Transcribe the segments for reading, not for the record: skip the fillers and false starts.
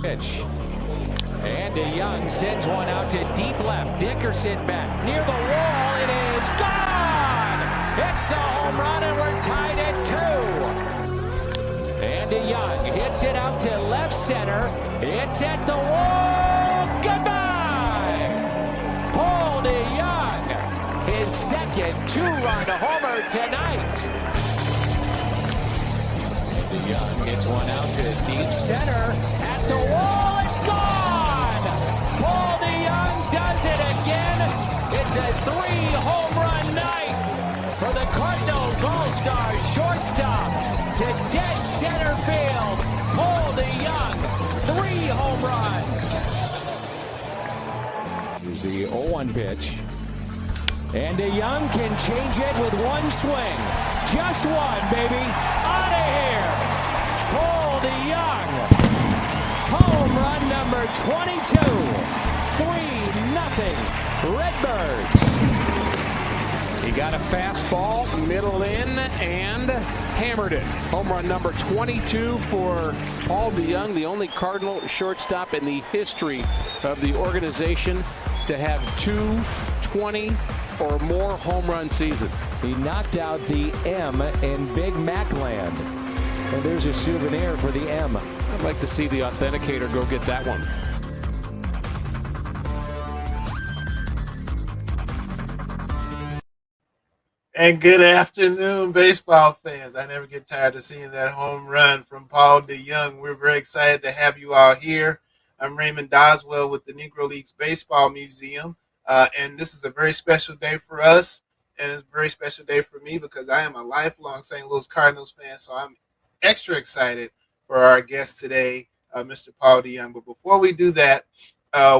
Pitch. And DeJONG sends one out to deep left. Dickerson back near the wall. It is gone. It's a home run, and we're tied at 2. And DeJONG hits it out to left center. It's at the wall. Goodbye. Paul DeJONG, his second 2-run homer tonight. And DeJONG gets one out to deep center. At the wall, it's gone. Paul DeJONG does it again. It's a 3-home-run night for the Cardinals All-Star shortstop to dead center field. Paul DeJONG, 3 home runs. Here's the 0-1 pitch. And DeJONG can change it with one swing. Just one, baby. Out of here. Paul DeJONg. Home run number 22. 3-0 Redbirds. He got a fastball, middle in, and hammered it. Home run number 22 for Paul DeJONG, the only Cardinal shortstop in the history of the organization to have 220 or more home run seasons. He knocked out the M in Big Mac Land. And there's a souvenir for the M. I'd like to see the authenticator go get that one. And good afternoon, baseball fans. I never get tired of seeing that home run from Paul DeJONG. We're very excited to have you all here. I'm Raymond Doswell with the Negro Leagues Baseball Museum. And this is a very special day for us. And it's a very special day for me because I am a lifelong St. Louis Cardinals fan. So I'm extra excited for our guest today, Mr. Paul DeJONG. But before we do that,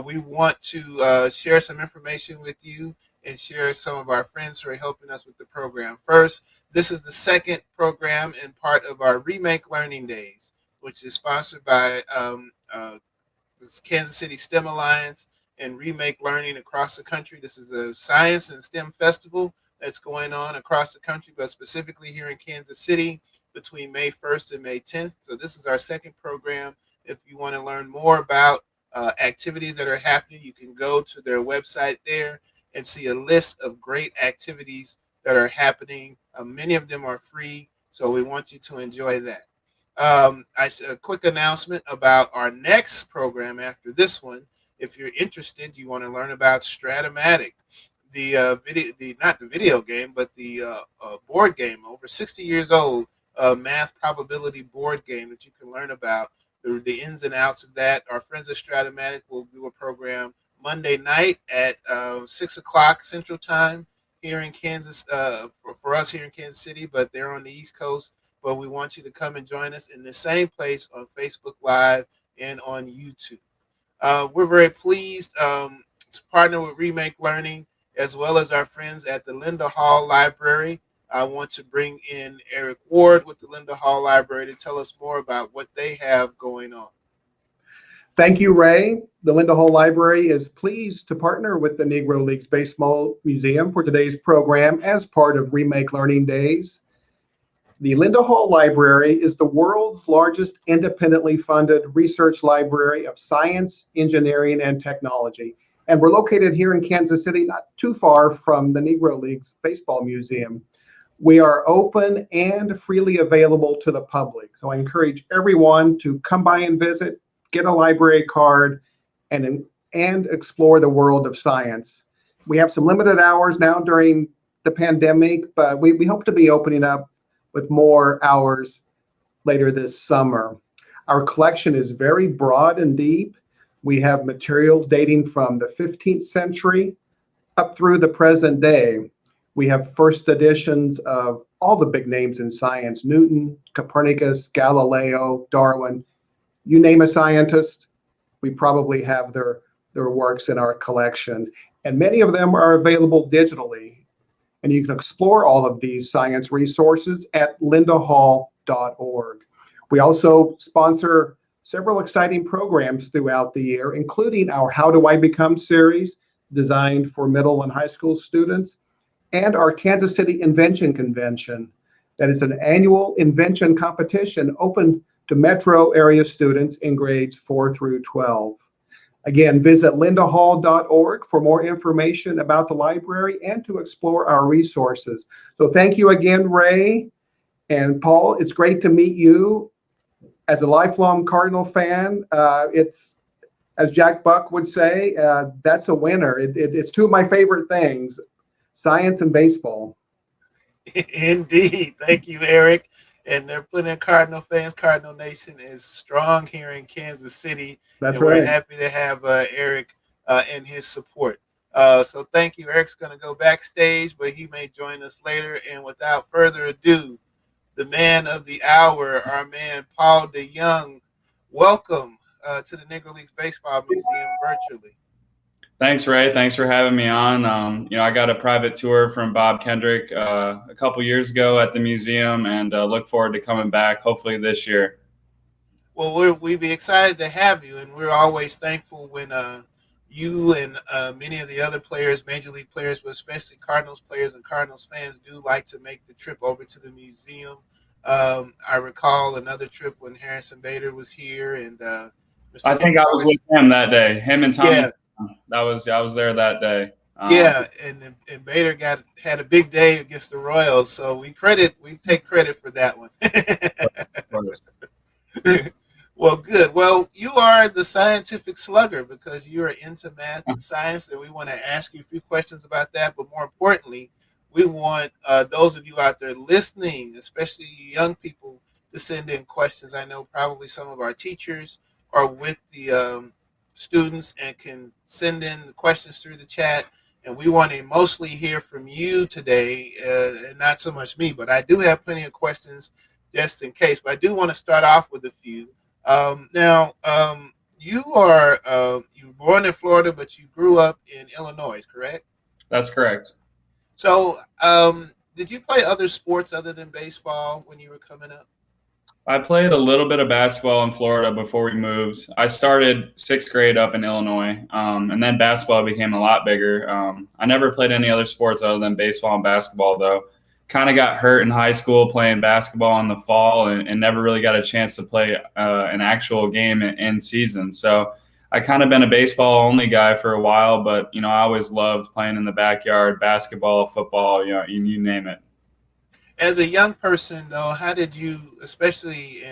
we want to share some information with you and share some of our friends who are helping us with the program. First, this is the second program and part of our Remake Learning Days, which is sponsored by the Kansas City STEM Alliance and Remake Learning across the country. This is a science and STEM festival that's going on across the country, but specifically here in Kansas City between May 1st and May 10th. So this is our second program. If you want to learn more about activities that are happening, you can go to their website there and see a list of great activities that are happening. Many of them are free, so we want you to enjoy that. A quick announcement about our next program after this one. If you're interested, you want to learn about Stratomatic, not the video game, but the board game, over 60 years old, math probability board game that you can learn about the ins and outs of that. Our friends at Stratomatic will do a program Monday night at 6 o'clock Central Time here in Kansas, for us here in Kansas City, but they're on the East Coast. But we want you to come and join us in the same place on Facebook Live and on YouTube. We're very pleased to partner with Remake Learning, as well as our friends at the Linda Hall Library. I want to bring in Eric Ward with the Linda Hall Library to tell us more about what they have going on. Thank you, Ray. The Linda Hall Library is pleased to partner with the Negro Leagues Baseball Museum for today's program as part of Remake Learning Days. The Linda Hall Library is the world's largest independently funded research library of science, engineering, and technology. And we're located here in Kansas City, not too far from the Negro Leagues Baseball Museum. We are open and freely available to the public. So I encourage everyone to come by and visit, get a library card, and explore the world of science. We have some limited hours now during the pandemic, but we hope to be opening up with more hours later this summer. Our collection is very broad and deep. We have material dating from the 15th century up through the present day. We have first editions of all the big names in science: Newton, Copernicus, Galileo, Darwin. You name a scientist, we probably have their works in our collection. And many of them are available digitally. And you can explore all of these science resources at lindahall.org. We also sponsor several exciting programs throughout the year, including our How Do I Become series, designed for middle and high school students, and our Kansas City Invention Convention. That is an annual invention competition open to metro area students in grades 4 through 12. Again, visit lindahall.org for more information about the library and to explore our resources. So thank you again, Ray and Paul. It's great to meet you. As a lifelong Cardinal fan, it's, as Jack Buck would say, that's a winner. It's two of my favorite things, science and baseball. Indeed. Thank you, Eric. And there are plenty of Cardinal fans. Cardinal Nation is strong here in Kansas City. That's and right. We're happy to have Eric and his support. So thank you. Eric's going to go backstage, but he may join us later. And without further ado, the man of the hour, our man Paul DeJONG. Welcome to the Negro Leagues Baseball Museum virtually. Thanks, Ray. Thanks for having me on. I got a private tour from Bob Kendrick a couple years ago at the museum, and look forward to coming back hopefully this year. Well, we'd be excited to have you, and we're always thankful when you and many of the other players, Major League players, but especially Cardinals players and Cardinals fans do like to make the trip over to the museum. I recall another trip when Harrison Bader was here, and Mr. I think I was with him that day. Him and Tommy. Yeah. I was there that day. Yeah, and Bader had a big day against the Royals, so we take credit for that one. Well, good. Well, you are the scientific slugger because you're into math and science, and we want to ask you a few questions about that. But more importantly, we want those of you out there listening, especially young people, to send in questions. I know probably some of our teachers are with the students and can send in the questions through the chat. And we want to mostly hear from you today, and not so much me, but I do have plenty of questions just in case. But I do want to start off with a few. Now, you were born in Florida, but you grew up in Illinois, correct? That's correct. So did you play other sports other than baseball when you were coming up? I played a little bit of basketball in Florida before we moved. I started 6th grade up in Illinois, and then basketball became a lot bigger. I never played any other sports other than baseball and basketball, though. Kind of got hurt in high school playing basketball in the fall and never really got a chance to play an actual game in season. So I kind of been a baseball-only guy for a while, but, I always loved playing in the backyard, basketball, football, you name it. As a young person, though, how did you, especially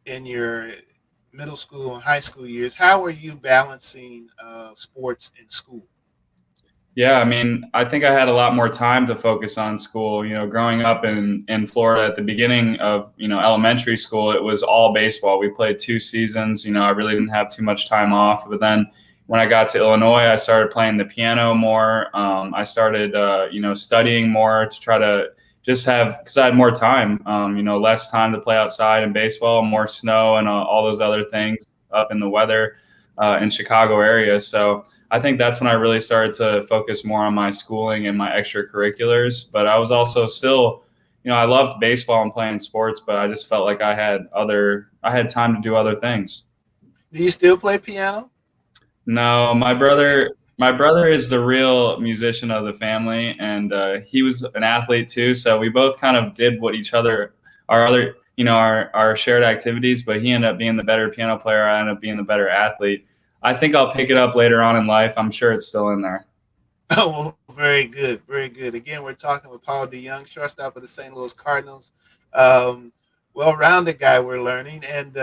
in your middle school and high school years, how were you balancing sports in school? Yeah, I think I had a lot more time to focus on school. Growing up in Florida at the beginning of, elementary school, it was all baseball. We played 2 seasons. I really didn't have too much time off. But then when I got to Illinois, I started playing the piano more. I started, studying more to try to just because I had more time, less time to play outside in baseball, more snow and all those other things up in the weather in Chicago area. So I think that's when I really started to focus more on my schooling and my extracurriculars. But I was also still, I loved baseball and playing sports, but I just felt like I had time to do other things. Do you still play piano? No, my brother is the real musician of the family, and he was an athlete too. So we both kind of did what our shared activities, but he ended up being the better piano player. I ended up being the better athlete. I think I'll pick it up later on in life. I'm sure it's still in there. Oh, well, very good. Very good. Again, we're talking with Paul DeJONG, shortstop of the St. Louis Cardinals. Well-rounded guy, we're learning, and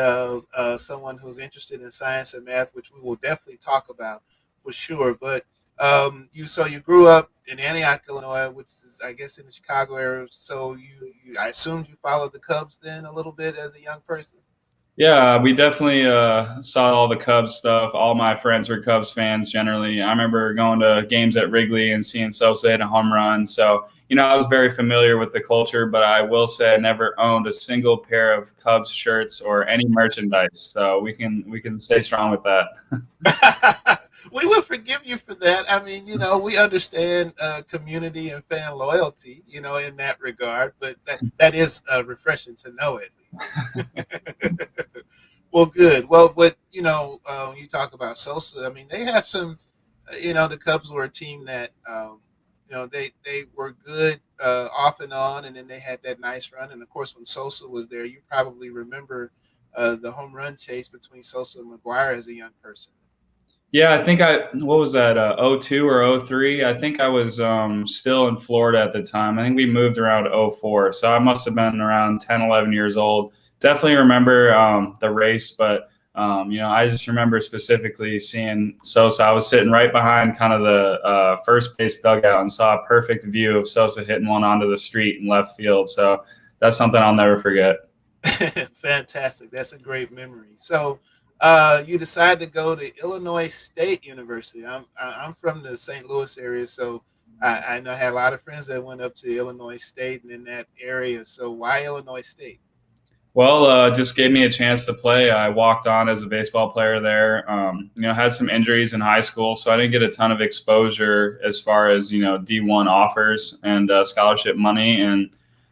someone who's interested in science and math, which we will definitely talk about for sure. But you grew up in Antioch, Illinois, which is, I guess, in the Chicago area. So I assumed you followed the Cubs then a little bit as a young person. Yeah, we definitely saw all the Cubs stuff. All my friends were Cubs fans generally. I remember going to games at Wrigley and seeing Sosa hit a home run. So, I was very familiar with the culture, but I will say I never owned a single pair of Cubs shirts or any merchandise. So we can stay strong with that. We will forgive you for that. We understand community and fan loyalty, in that regard, but that is refreshing to know at least. Well, good. Well, but, you talk about Sosa. They had some, the Cubs were a team that they were good off and on, and then they had that nice run. And of course, when Sosa was there, you probably remember the home run chase between Sosa and McGuire as a young person. Yeah, I think what was that, '02 or '03? I think I was still in Florida at the time. I think we moved around '04. So I must have been around 10, 11 years old. Definitely remember the race, but, I just remember specifically seeing Sosa. I was sitting right behind kind of the first base dugout and saw a perfect view of Sosa hitting one onto the street in left field. So that's something I'll never forget. Fantastic. That's a great memory. So you decided to go to Illinois State University. I'm from the St. Louis area, so I know I had a lot of friends that went up to Illinois State and in that area. So why Illinois State? Well, just gave me a chance to play. I walked on as a baseball player there. Had some injuries in high school, so I didn't get a ton of exposure as far as D1 offers and scholarship money. And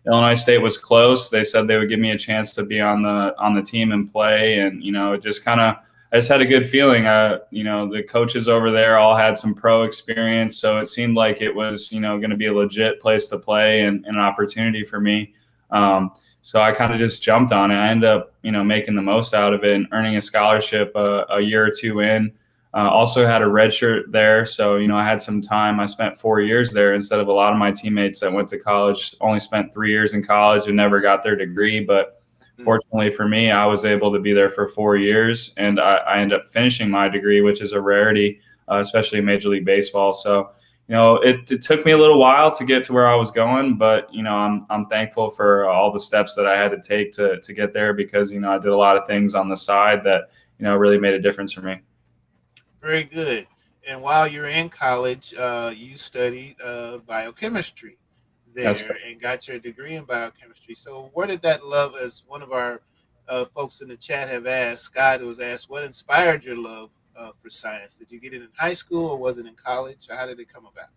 Illinois State was close. They said they would give me a chance to be on the team and play. And it just kind of, I just had a good feeling. The coaches over there all had some pro experience, so it seemed like it was going to be a legit place to play and an opportunity for me. So I kind of just jumped on it. I ended up, making the most out of it and earning a scholarship a year or two in. Also had a red shirt there. So, I had some time. I spent 4 years there instead of a lot of my teammates that went to college, only spent 3 years in college and never got their degree. But fortunately for me, I was able to be there for 4 years, and I ended up finishing my degree, which is a rarity, especially in Major League Baseball. So, it took me a little while to get to where I was going, but I'm thankful for all the steps that I had to take to get there, because I did a lot of things on the side that really made a difference for me. Very good. And while you're in college, you studied biochemistry there and got your degree in biochemistry. So where did that love, as one of our folks in the chat have asked, Scott was asked, what inspired your love for science? Did you get it in high school, or was it in college, or how did it come about?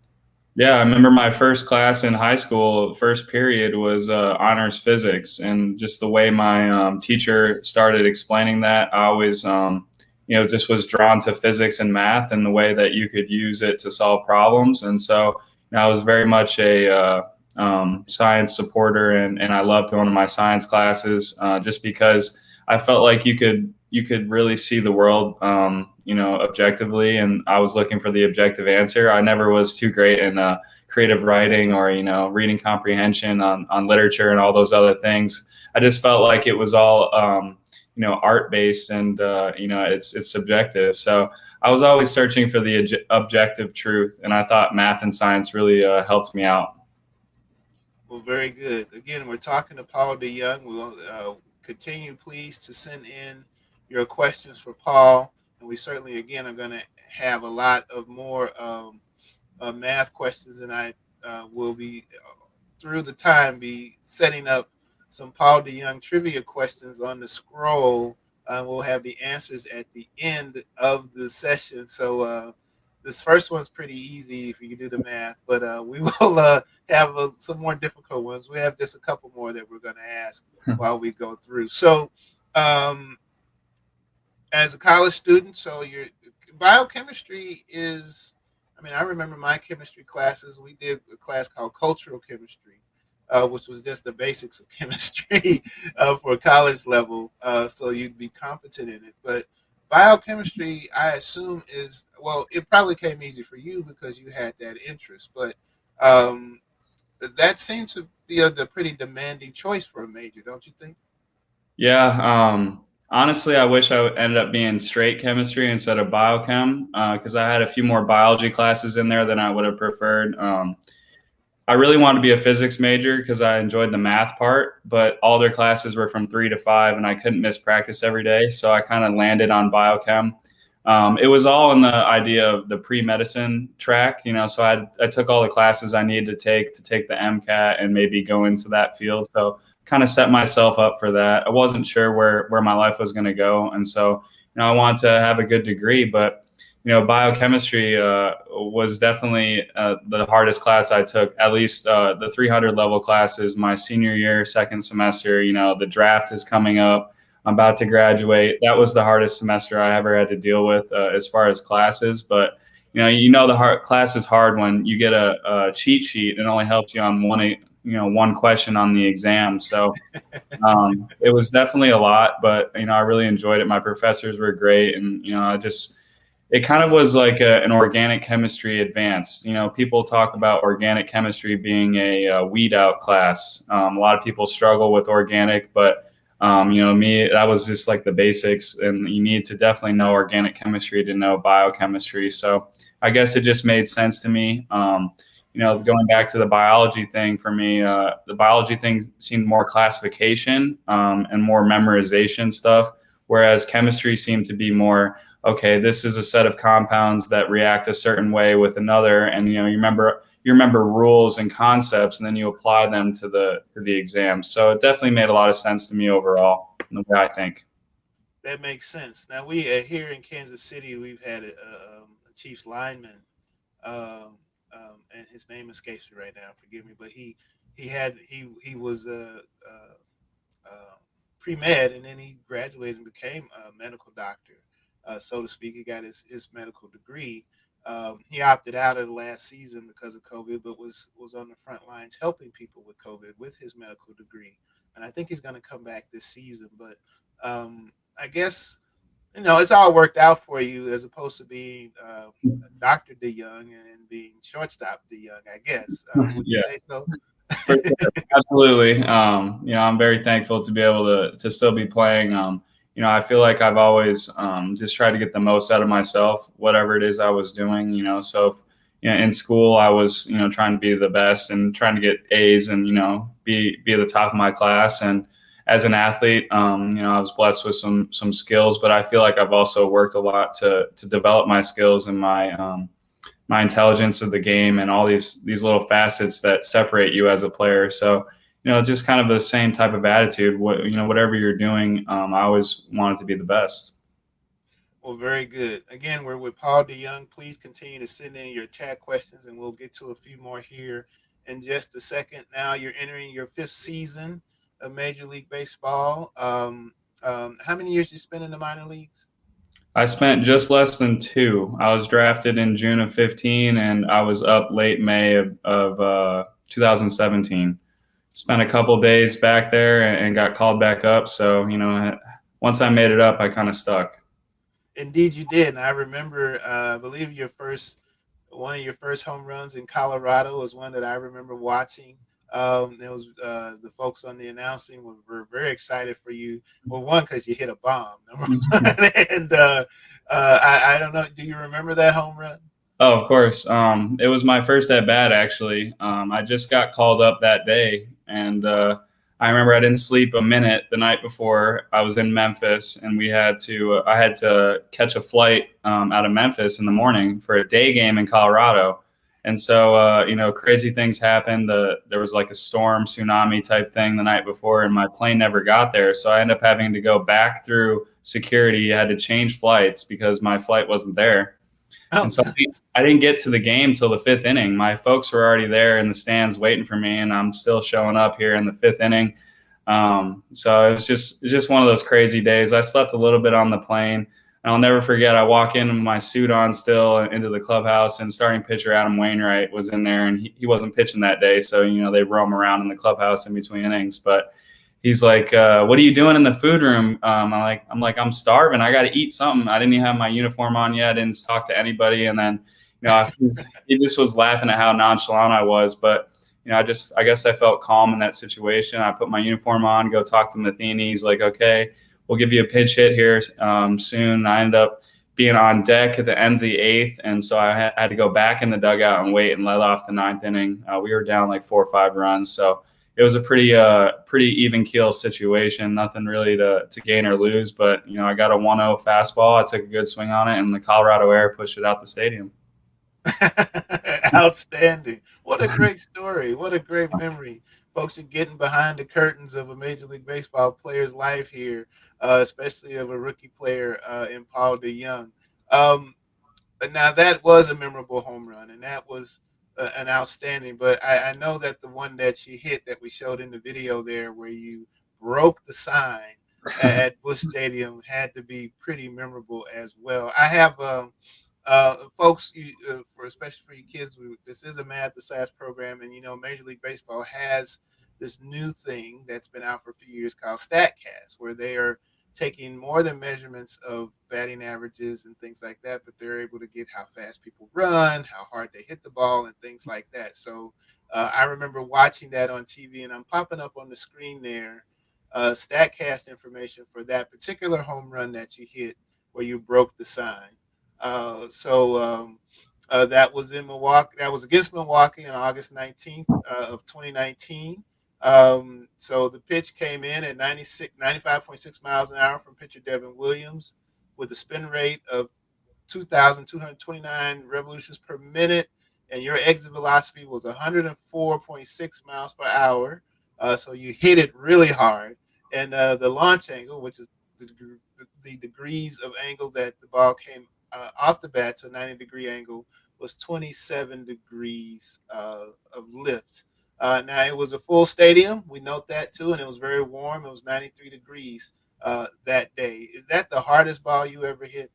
Yeah, I remember my first class in high school, first period was honors physics, and just the way my teacher started explaining that, I always, just was drawn to physics and math and the way that you could use it to solve problems. And so I was very much a science supporter, and I loved going to my science classes just because I felt like you could really see the world, objectively, and I was looking for the objective answer. I never was too great in creative writing or, reading comprehension on literature and all those other things. I just felt like it was all, art based, and, it's subjective. So I was always searching for the objective truth, and I thought math and science really helped me out. Well, very good. Again, we're talking to Paul DeJONG. We'll continue, please, to send in your questions for Paul. And we certainly, again, are going to have a lot of more math questions, and I will be, through the time, be setting up some Paul DeJONG trivia questions on the scroll. We'll have the answers at the end of the session. So this first one's pretty easy if you can do the math, but we will have some more difficult ones. We have just a couple more that we're going to ask while we go through. So as a college student, so your biochemistry is, I remember my chemistry classes. We did a class called cultural chemistry, which was just the basics of chemistry for college level. So you'd be competent in it. But biochemistry, I assume, is, well, it probably came easy for you because you had that interest. But that seemed to be a pretty demanding choice for a major, don't you think? Yeah. Honestly, I wish I ended up being straight chemistry instead of biochem, because I had a few more biology classes in there than I would have preferred. I really wanted to be a physics major because I enjoyed the math part, but all their classes were from 3 to 5, and I couldn't miss practice every day. So I kind of landed on biochem. It was all in the idea of the pre-medicine track, so I took all the classes I needed to take the MCAT and maybe go into that field. So kind of set myself up for that. I wasn't sure where my life was going to go. And so, I wanted to have a good degree, but, biochemistry was definitely the hardest class I took, at least the 300 level classes my senior year, second semester. The draft is coming up. I'm about to graduate. That was the hardest semester I ever had to deal with as far as classes. But, the hard class is hard when you get a cheat sheet and it only helps you on one question on the exam. So it was definitely a lot, but I really enjoyed it. My professors were great, and it kind of was like an organic chemistry advance. People talk about organic chemistry being a weed out class. A lot of people struggle with organic, but me, that was just like the basics, and you need to definitely know organic chemistry to know biochemistry. So I guess it just made sense to me. Going back to the biology thing for me, the biology thing seemed more classification and more memorization stuff, whereas chemistry seemed to be more, okay, this is a set of compounds that react a certain way with another, and you remember rules and concepts, and then you apply them to the exam. So it definitely made a lot of sense to me overall, the way I think. That makes sense. Now we here in Kansas City, we've had a Chiefs lineman, and his name escapes me right now. Forgive me, but he was pre med, and then he graduated and became a medical doctor, so to speak. He got his medical degree. He opted out of the last season because of COVID, but was on the front lines helping people with COVID with his medical degree. And I think he's going to come back this season. But I guess it's all worked out for you, as opposed to being Dr. DeJOng and being shortstop DeJOng, I guess. Would you say so? Absolutely. I'm very thankful to be able to still be playing. I feel like I've always just tried to get the most out of myself, whatever it is I was doing. So if, in school I was trying to be the best and trying to get A's and be at the top of my class. And as an athlete, I was blessed with some skills, but I feel like I've also worked a lot to develop my skills and my intelligence of the game and all these little facets that separate you as a player. So just kind of the same type of attitude. Whatever you're doing, I always wanted to be the best. Well, very good. Again, we're with Paul DeJOng. Please continue to send in your chat questions, and we'll get to a few more here in just a second. Now you're entering your 5th season of Major League Baseball. How many years did you spend in the minor leagues? I spent just less than 2. I was drafted in June of 15, and I was up late May of 2017. Spent a couple days back there and got called back up. So, once I made it up, I kind of stuck. Indeed, you did. And I remember, I believe one of your first home runs in Colorado was one that I remember watching. It was the folks on the announcing were very excited for you. Well, one, because you hit a bomb, number one. And I don't know, do you remember that home run? Oh, of course. It was my first at bat, actually. I just got called up that day, and I remember I didn't sleep a minute the night before. I was in Memphis, and I had to catch a flight out of Memphis in the morning for a day game in Colorado. And so, crazy things happened. There was like a storm, tsunami type thing the night before, and my plane never got there. So I ended up having to go back through security. I had to change flights because my flight wasn't there. Oh. And so I didn't get to the game till the 5th inning. My folks were already there in the stands waiting for me, and I'm still showing up here in the 5th inning. So it's just one of those crazy days. I slept a little bit on the plane. And I'll never forget, I walk in with my suit on still into the clubhouse, and starting pitcher Adam Wainwright was in there, and he wasn't pitching that day. So, they roam around in the clubhouse in between innings. But he's like, what are you doing in the food room? I'm starving. I got to eat something. I didn't even have my uniform on yet. I didn't talk to anybody. And then, he just was laughing at how nonchalant I was. But, I guess I felt calm in that situation. I put my uniform on, go talk to Matheny. He's like, okay, we'll give you a pinch hit here soon. I ended up being on deck at the end of the 8th. And so I had to go back in the dugout and wait and let off the 9th inning. We were down like 4 or 5 runs. So it was a pretty even keel situation. Nothing really to gain or lose. But, I got a 1-0 fastball. I took a good swing on it, and the Colorado air pushed it out the stadium. Outstanding. What a great story. What a great memory. Folks are getting behind the curtains of a Major League Baseball player's life here, especially of a rookie player in Paul DeJOng. Now, that was a memorable home run, and that was an outstanding. But I know that the one that you hit that we showed in the video there, where you broke the sign at Busch Stadium, had to be pretty memorable as well. I have folks, especially for you kids, this is a math to science program, and Major League Baseball has this new thing that's been out for a few years called StatCast, where they are taking more than measurements of batting averages and things like that, but they're able to get how fast people run, how hard they hit the ball, and things like that. So I remember watching that on TV, and I'm popping up on the screen there StatCast information for that particular home run that you hit where you broke the sign. That was in Milwaukee. That was against Milwaukee on August 19th of 2019. So the pitch came in at 95.6 miles an hour from pitcher Devin Williams with a spin rate of 2,229 revolutions per minute, and your exit velocity was 104.6 miles per hour. So you hit it really hard, and the launch angle, which is the degrees of angle that the ball came off the bat to a 90-degree angle, was 27 degrees of lift. Now, it was a full stadium. We note that, too, and it was very warm. It was 93 degrees that day. Is that the hardest ball you ever hit?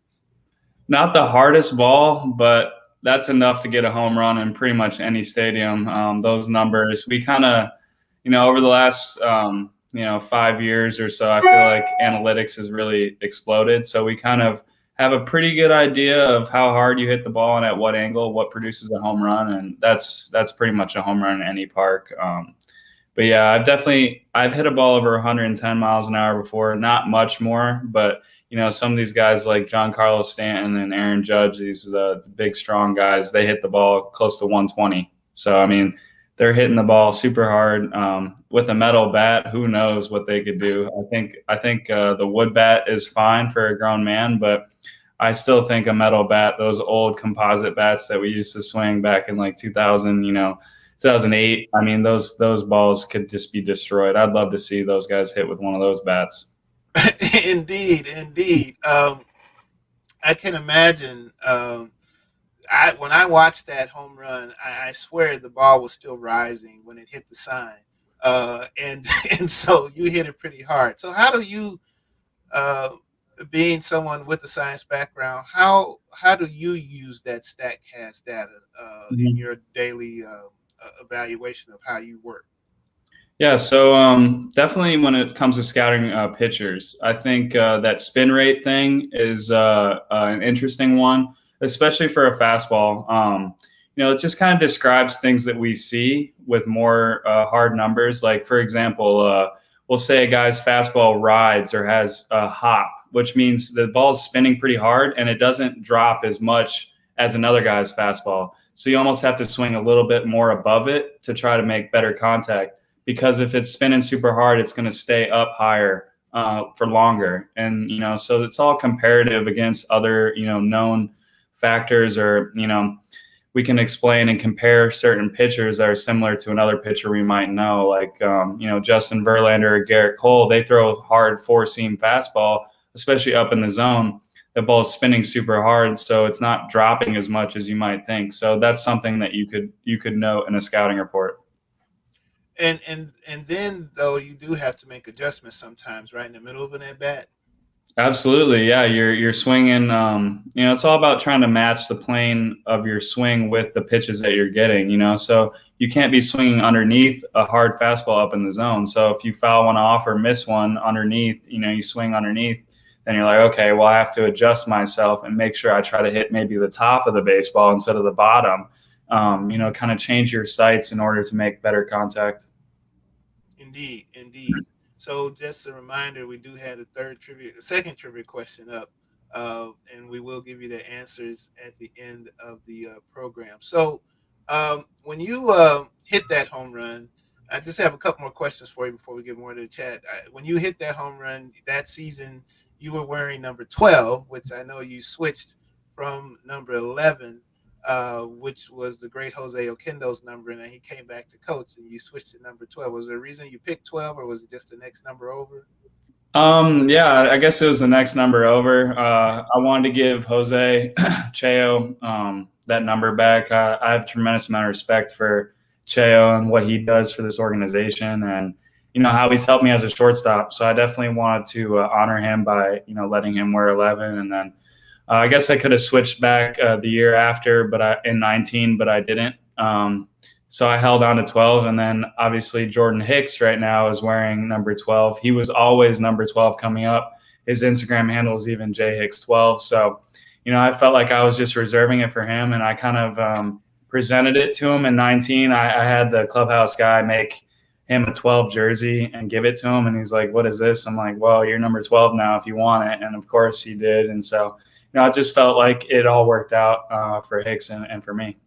Not the hardest ball, but that's enough to get a home run in pretty much any stadium. Those numbers, we kind of, over the last, 5 years or so, I feel like analytics has really exploded. So we kind of have a pretty good idea of how hard you hit the ball and at what angle, what produces a home run. And that's pretty much a home run in any park. But yeah, I've hit a ball over 110 miles an hour before, not much more, but some of these guys like Giancarlo Stanton and Aaron Judge, these big, strong guys, they hit the ball close to 120. So, I mean, they're hitting the ball super hard with a metal bat. Who knows what they could do? I think the wood bat is fine for a grown man, but I still think a metal bat, those old composite bats that we used to swing back in like 2000, 2008. I mean, those balls could just be destroyed. I'd love to see those guys hit with one of those bats. Indeed. I can imagine. When I watched that home run, I swear the ball was still rising when it hit the sign, and so you hit it pretty hard. So how do you, being someone with a science background, how do you use that StatCast data in your daily evaluation of how you work? Yeah, so definitely when it comes to scouting pitchers, I think that spin rate thing is an interesting one, especially for a fastball. It just kind of describes things that we see with more hard numbers. Like, for example, we'll say a guy's fastball rides or has a hop, which means the ball's spinning pretty hard and it doesn't drop as much as another guy's fastball. So you almost have to swing a little bit more above it to try to make better contact. Because if it's spinning super hard, it's going to stay up higher for longer. And, so it's all comparative against other, known factors, or, we can explain and compare certain pitchers that are similar to another pitcher we might know, like, Justin Verlander or Garrett Cole. They throw a hard four-seam fastball, especially up in the zone. The ball is spinning super hard, so it's not dropping as much as you might think. So that's something that you could note in a scouting report. And then though you do have to make adjustments sometimes, right in the middle of an at bat. Absolutely, yeah. You're swinging. It's all about trying to match the plane of your swing with the pitches that you're getting. So you can't be swinging underneath a hard fastball up in the zone. So if you foul one off or miss one underneath, you swing underneath, then you're like, okay, well, I have to adjust myself and make sure I try to hit maybe the top of the baseball instead of the bottom. Kind of change your sights in order to make better contact. Indeed. So just a reminder, we do have the second trivia question up, and we will give you the answers at the end of the program. So when you hit that home run, I just have a couple more questions for you before we get more into the chat. When you hit that home run that season, you were wearing number 12, which I know you switched from number 11, which was the great Jose Oquendo's number, and then he came back to coach, and you switched to number 12. Was there a reason you picked 12, or was it just the next number over? Yeah, I guess it was the next number over. I wanted to give Jose Cheo that number back. I have a tremendous amount of respect for Cheo and what he does for this organization, and how he's helped me as a shortstop. So I definitely wanted to honor him by letting him wear 11, and then I guess I could have switched back the year after, but in 19, but I didn't. So I held on to 12, and then obviously Jordan Hicks right now is wearing number 12. He was always number 12 coming up. His Instagram handle is even jhicks12. So, I felt like I was just reserving it for him, and I kind of presented it to him in 19. I had the clubhouse guy make him a 12 jersey and give it to him, and he's like, "What is this?" I'm like, "Well, you're number 12 now if you want it." And of course he did. And so, it just felt like it all worked out for Hicks and for me.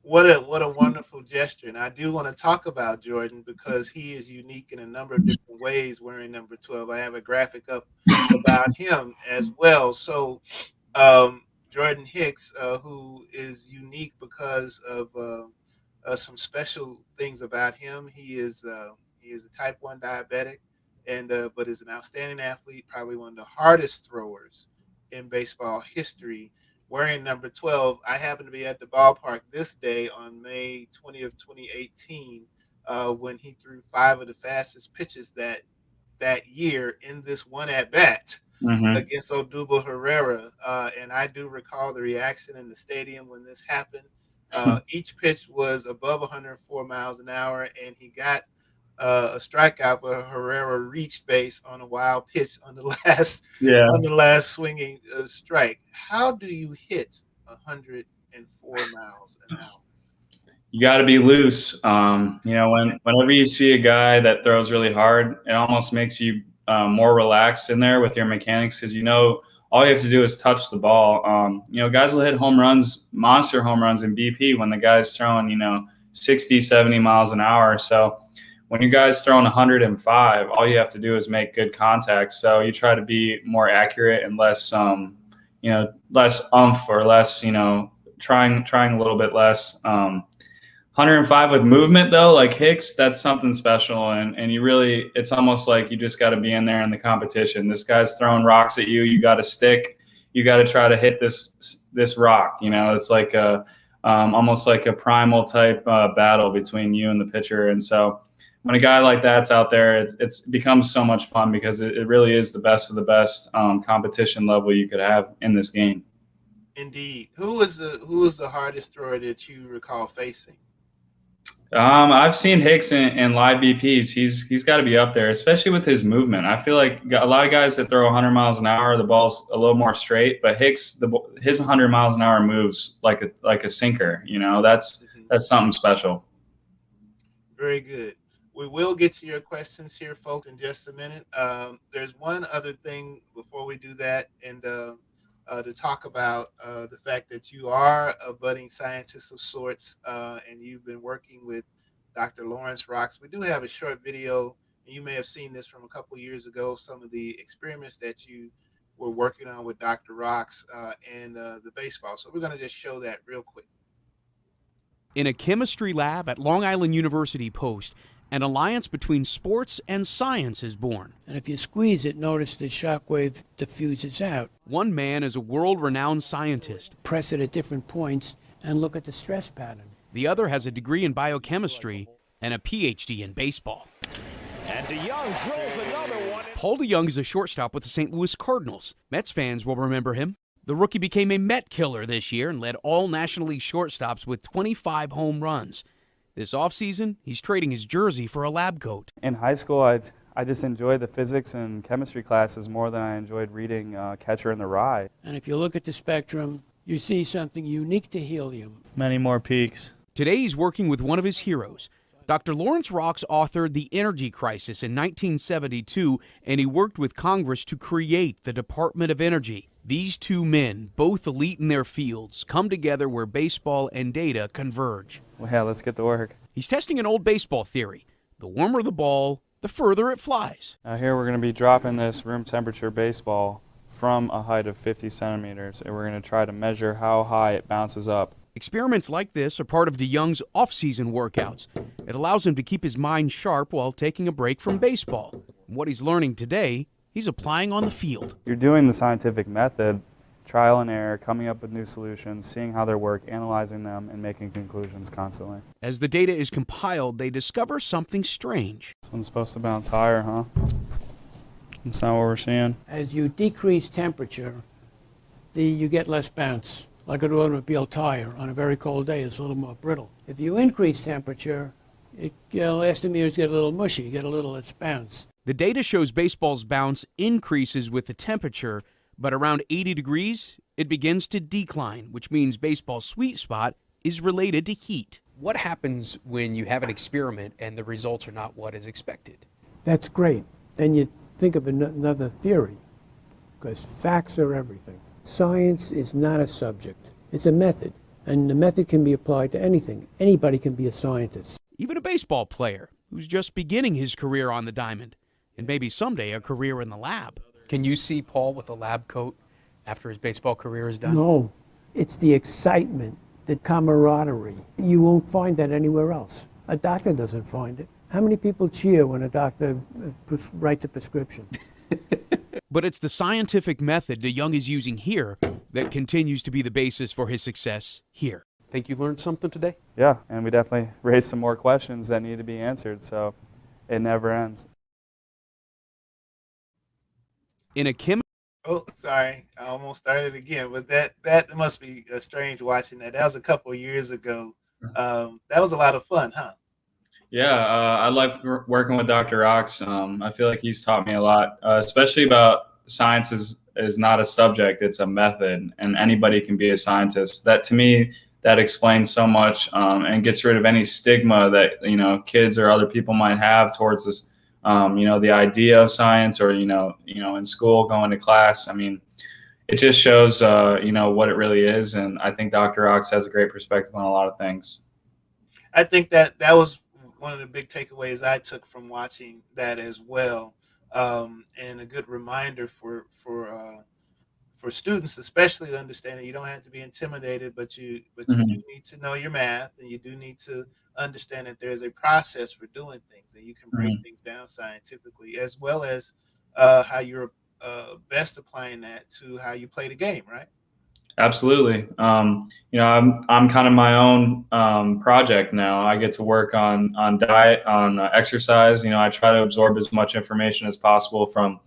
What a wonderful gesture. And I do want to talk about Jordan because he is unique in a number of different ways wearing number 12. I have a graphic up about him as well. So Jordan Hicks, who is unique because of some special things about him. He is a type 1 diabetic, and but is an outstanding athlete, probably one of the hardest throwers in baseball history. Wearing number 12, I happened to be at the ballpark this day on May 20th, 2018, when he threw 5 of the fastest pitches that year in this one at bat against Odubel Herrera. And I do recall the reaction in the stadium when this happened. Each pitch was above 104 miles an hour, and he got a strikeout, but Herrera reached base on a wild pitch on the last swinging strike. How do you hit 104 miles an hour? You got to be loose. Whenever you see a guy that throws really hard, it almost makes you more relaxed in there with your mechanics, because all you have to do is touch the ball. Guys will hit home runs, monster home runs in BP when the guy's throwing 60, 70 miles an hour. So when you guys throwing 105, all you have to do is make good contact. So you try to be more accurate and less less oomph, or less, trying a little bit less. 105 with movement though, like Hicks, that's something special. And it's almost like you just got to be in there in the competition. This guy's throwing rocks at you. You got to stick. You got to try to hit this rock. It's like almost like a primal type battle between you and the pitcher. And so when a guy like that's out there, it's becomes so much fun, because it really is the best of the best competition level you could have in this game. Indeed. Who is the hardest thrower that you recall facing? I've seen Hicks in live BPs. He's got to be up there, especially with his movement. I feel like a lot of guys that throw 100 miles an hour, the ball's a little more straight, but Hicks, his 100 miles an hour moves like a sinker. That's something special. Very good. We will get to your questions here, folks, in just a minute. There's one other thing before we do that, and to talk about the fact that you are a budding scientist of sorts, and you've been working with Dr. Lawrence Rocks. We do have a short video, and you may have seen this from a couple years ago, some of the experiments that you were working on with Dr. Rocks and the baseball. So we're going to just show that real quick. In a chemistry lab at Long Island University Post, an alliance between sports and science is born. And if you squeeze it, notice the shockwave diffuses out. One man is a world-renowned scientist. Press it at different points and look at the stress pattern. The other has a degree in biochemistry and a PhD in baseball. And DeJOng drills another one. Paul DeJOng is a shortstop with the St. Louis Cardinals. Mets fans will remember him. The rookie became a Met killer this year and led all National League shortstops with 25 home runs. This offseason, he's trading his jersey for a lab coat. In high school, I just enjoyed the physics and chemistry classes more than I enjoyed reading Catcher in the Rye. And if you look at the spectrum, you see something unique to helium. Many more peaks. Today, he's working with one of his heroes. Dr. Lawrence Rocks authored The Energy Crisis in 1972, and he worked with Congress to create the Department of Energy. These two men, both elite in their fields, come together where baseball and data converge. Well, yeah, let's get to work. He's testing an old baseball theory. The warmer the ball, the further it flies. Now here we're going to be dropping this room temperature baseball from a height of 50 centimeters, and we're going to try to measure how high it bounces up. Experiments like this are part of DeJOng's off-season workouts. It allows him to keep his mind sharp while taking a break from baseball. What he's learning today, he's applying on the field. You're doing the scientific method, trial and error, coming up with new solutions, seeing how they work, analyzing them, and making conclusions constantly. As the data is compiled, they discover something strange. This one's supposed to bounce higher, huh? That's not what we're seeing. As you decrease temperature, you get less bounce. Like an automobile tire on a very cold day, it's a little more brittle. If you increase temperature, elastomers get a little mushy, get a little less bounce. The data shows baseball's bounce increases with the temperature, but around 80 degrees, it begins to decline, which means baseball's sweet spot is related to heat. What happens when you have an experiment and the results are not what is expected? That's great. Then you think of another theory, because facts are everything. Science is not a subject. It's a method, and the method can be applied to anything. Anybody can be a scientist. Even a baseball player who's just beginning his career on the diamond, and maybe someday a career in the lab. Can you see Paul with a lab coat after his baseball career is done? No, it's the excitement, the camaraderie. You won't find that anywhere else. A doctor doesn't find it. How many people cheer when a doctor writes a prescription? But it's the scientific method DeJONG is using here that continues to be the basis for his success here. Think you learned something today? Yeah, and we definitely raised some more questions that need to be answered, so it never ends. In a Oh, sorry, I almost started again. But that must be strange watching that. That was a couple of years ago. That was a lot of fun, huh? Yeah, I like working with Dr. Rocks. I feel like he's taught me a lot, especially about science is not a subject, it's a method, and anybody can be a scientist. That, to me, that explains so much and gets rid of any stigma that kids or other people might have towards this. The idea of science, or in school, going to class. I mean, it just shows what it really is, and I think Dr. Rocks has a great perspective on a lot of things. I think that was one of the big takeaways I took from watching that as well, and a good reminder for students, especially, to understand that you don't have to be intimidated, but you do need to know your math, and you do need to understand that there's a process for doing things, and you can break things down scientifically, as well as how you're best applying that to how you play the game, right? Absolutely. I'm kind of my own project now. I get to work on diet, on exercise. I try to absorb as much information as possible from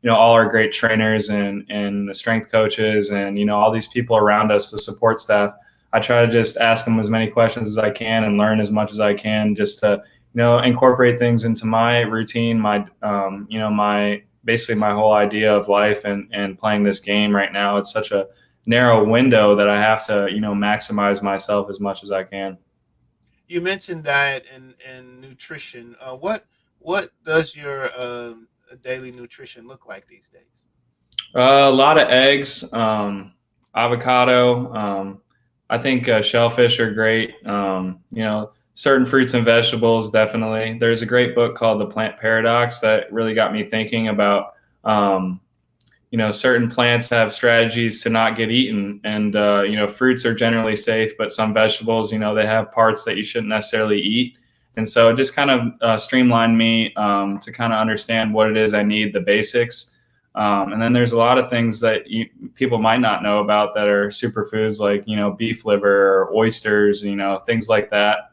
all our great trainers and the strength coaches and all these people around us, the support staff. I try to just ask them as many questions as I can and learn as much as I can, just to incorporate things into my routine, my basically my whole idea of life and playing this game right now. It's such a narrow window that I have to maximize myself as much as I can. You mentioned diet and nutrition. What does your daily nutrition look like these days? A lot of eggs, avocado. I think shellfish are great. Certain fruits and vegetables, definitely. There's a great book called The Plant Paradox that really got me thinking about certain plants have strategies to not get eaten, and fruits are generally safe, but some vegetables, they have parts that you shouldn't necessarily eat. And so it just kind of streamlined me to kind of understand what it is I need, the basics. And then there's a lot of things that people might not know about that are superfoods, like beef liver or oysters, things like that,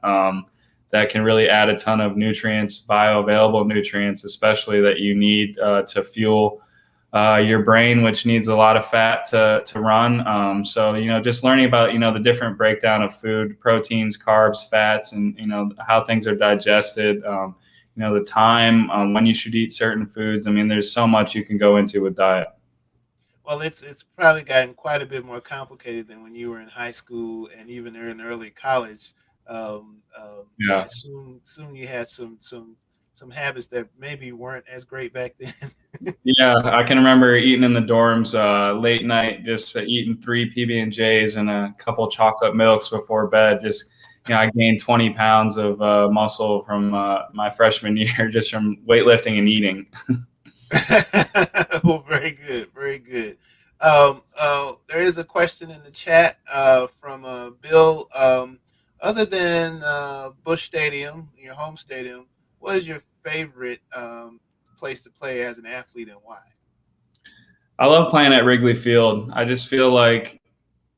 that can really add a ton of nutrients, bioavailable nutrients, especially that you need to fuel your brain, which needs a lot of fat to run. So just learning about the different breakdown of food, proteins, carbs, fats, and how things are digested. The time when you should eat certain foods. I mean, there's so much you can go into with diet. Well, it's probably gotten quite a bit more complicated than when you were in high school and even in early college. Yeah. Soon you had some habits that maybe weren't as great back then. Yeah, I can remember eating in the dorms late night, just eating 3 PB&Js and a couple chocolate milks before bed. Just I gained 20 pounds of muscle from my freshman year just from weightlifting and eating. Well, very good, very good. There is a question in the chat from Bill. Other than Busch Stadium, your home stadium, what is your favorite place to play as an athlete, and why? I love playing at Wrigley Field. I just feel like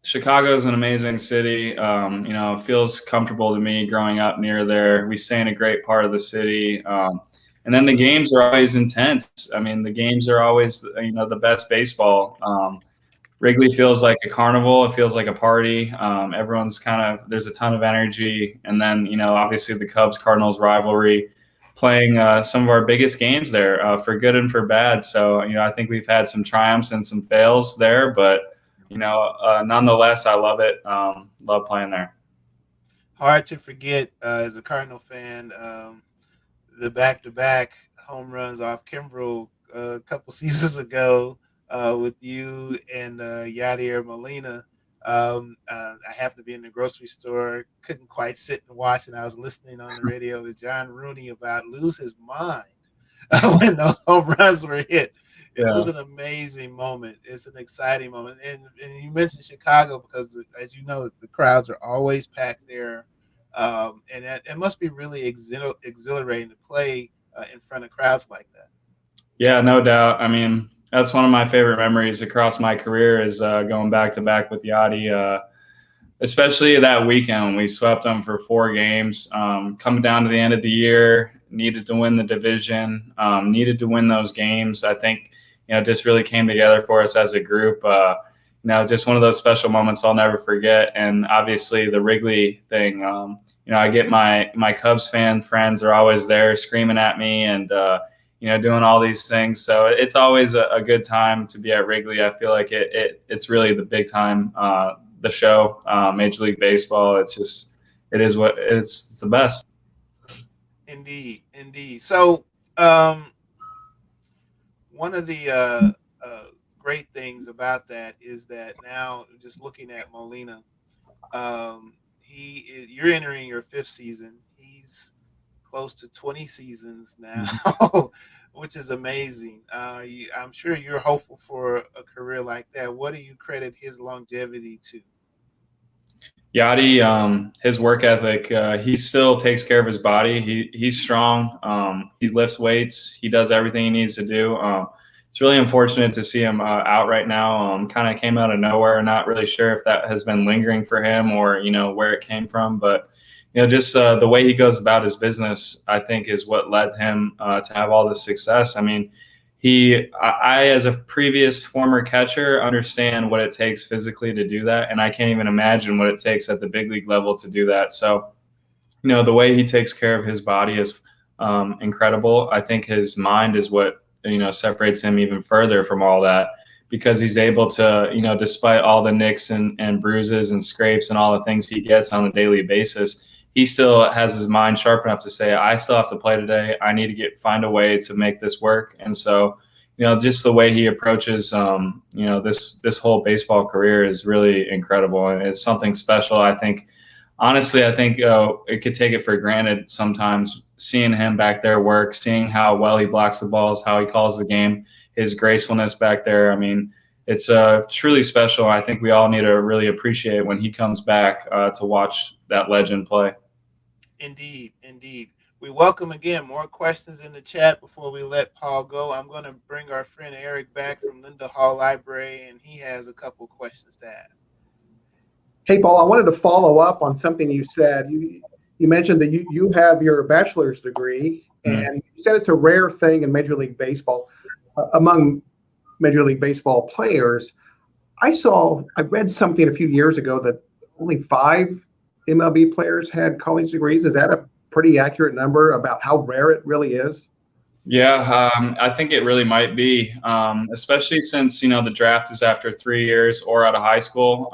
Chicago is an amazing city. It feels comfortable to me growing up near there. We stay in a great part of the city. And then the games are always intense. I mean, the games are always, the best baseball. Wrigley feels like a carnival. It feels like a party. Everyone's there's a ton of energy. And then, obviously the Cubs-Cardinals rivalry, playing some of our biggest games there, for good and for bad. So, I think we've had some triumphs and some fails there, but, nonetheless, I love it. Love playing there. Hard to forget, as a Cardinal fan, the back-to-back home runs off Kimbrel a couple seasons ago, with you and Yadier Molina. I happened to be in the grocery store, couldn't quite sit and watch, and I was listening on the radio to John Rooney about lose his mind when those home runs were hit. It was an amazing moment. It's an exciting moment. And you mentioned Chicago because, as you know, the crowds are always packed there. And it must be really exhilarating to play in front of crowds like that. Yeah, no doubt. I mean, that's one of my favorite memories across my career is going back to back with Yachty, especially that weekend when we swept them for 4 games. Coming down to the end of the year, needed to win the division, needed to win those games. I think, just really came together for us as a group. Just one of those special moments I'll never forget. And obviously the Wrigley thing, I get my Cubs fan friends are always there screaming at me and, doing all these things. So it's always a good time to be at Wrigley. I feel like it's really the big time, the show, Major League Baseball. It's the best. Indeed. So one of the great things about that is that now, just looking at Molina, you're entering your 5th season. He's close to 20 seasons now, which is amazing. I'm sure you're hopeful for a career like that. What do you credit his longevity to? Yachty, his work ethic, he still takes care of his body. He's strong. He lifts weights. He does everything he needs to do. It's really unfortunate to see him out right now. Kind of came out of nowhere. Not really sure if that has been lingering for him or, where it came from. But, just the way he goes about his business, I think, is what led him to have all this success. I mean, I, as a previous former catcher, understand what it takes physically to do that. And I can't even imagine what it takes at the big league level to do that. So, the way he takes care of his body is incredible. I think his mind is what, separates him even further from all that, because he's able to, despite all the nicks and bruises and scrapes and all the things he gets on a daily basis, he still has his mind sharp enough to say, I still have to play today. I need to find a way to make this work. And so, just the way he approaches, this whole baseball career is really incredible. And it's something special. I think it could take it for granted sometimes, seeing him back there work, seeing how well he blocks the balls, how he calls the game, his gracefulness back there. I mean, it's truly special. I think we all need to really appreciate when he comes back to watch that legend play. Indeed. We welcome again more questions in the chat before we let Paul go. I'm going to bring our friend Eric back from Linda Hall Library, and he has a couple questions to ask. Hey, Paul, I wanted to follow up on something you said. You mentioned that you have your bachelor's degree, and you said it's a rare thing in Major League Baseball. Among Major League Baseball players, I read something a few years ago that only 5 MLB players had college degrees. Is that a pretty accurate number about how rare it really is? Yeah, I think it really might be, especially since, the draft is after 3 years or out of high school.